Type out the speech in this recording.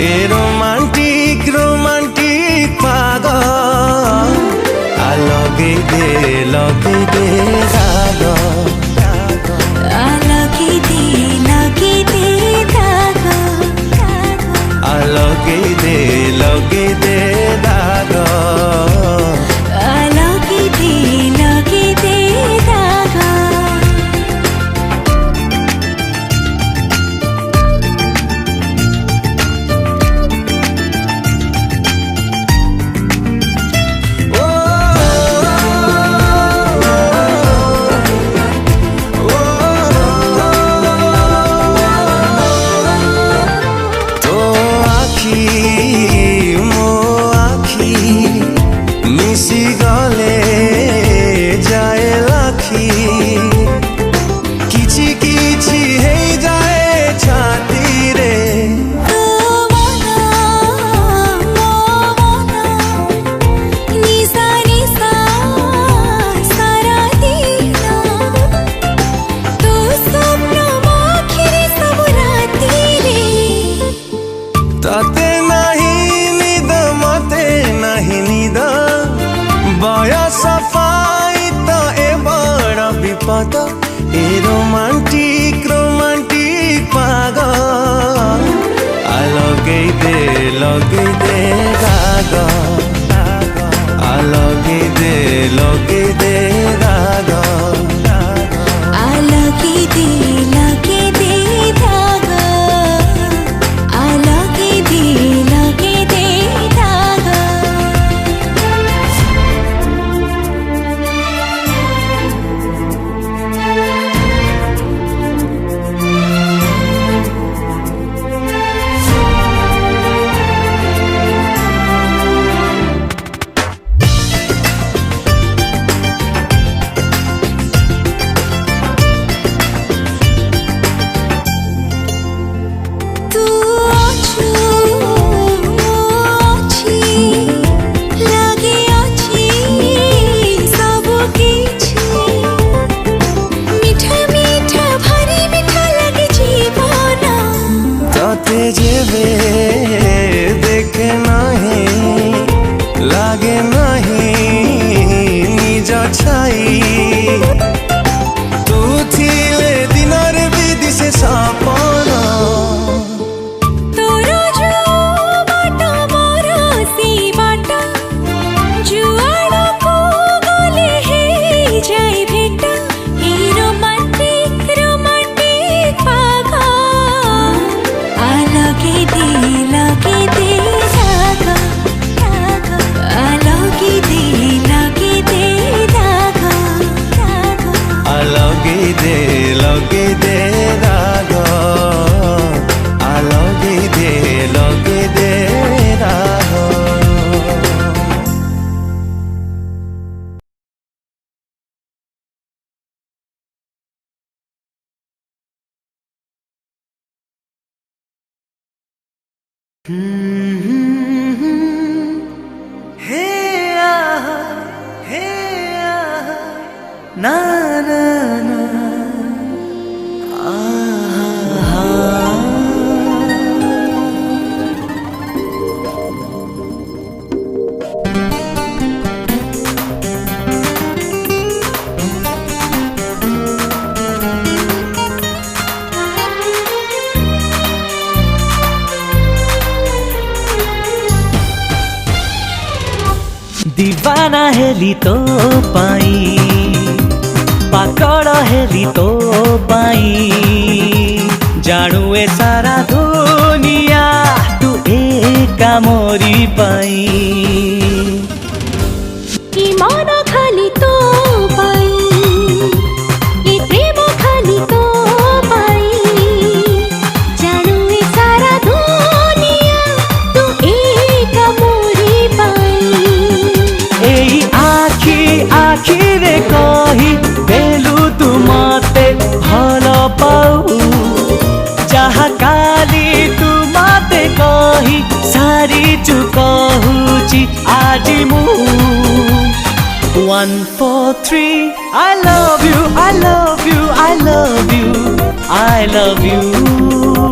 ए romantic romantic पागल लगे दे दाग लगे दे दाग लगे दे दाग लगे दे दाग मिसी गले जाए लाखी किछि किछि हे जाए छाती रे निसा निसा सारा दिना तो स्वप्न आखिरी सब राती रे ताते नहीं निद मते नहीं निद बयस पाई तो ए बड़ विपद ए रोमांटिक रोमांटिक पागल लगे दे दाग लगे दे दाग लगे दे दाग लगे दे दाग जेबे देखे नहीं लागे नहीं निज छाई तू थिले दिनर विधि से सपना तोरो जो बाटा मोरो सी बाटा जुआड़ा को गले हे जाई भेटा हे रोमांटिक रोमांटिक पागल लगे दे दाग लगे दे दाग लगे दे दाग लगे दे दाग हे ना ना ना दीवाना हेली तो पाई पाकड़ हेली तो पाई जानू ए सारा दुनिया तू एका मोरी पाई ई मन खाली तो पाई ई प्रेम खाली तो पाई जानू ए सारा दुनिया तू एक मोरी पाई आखिरे कही देलु तू मते भल पाऊ जहा काली तू मते कही सारी चु कहूची आज मु 1 4 3 I love you I love you I love you I love you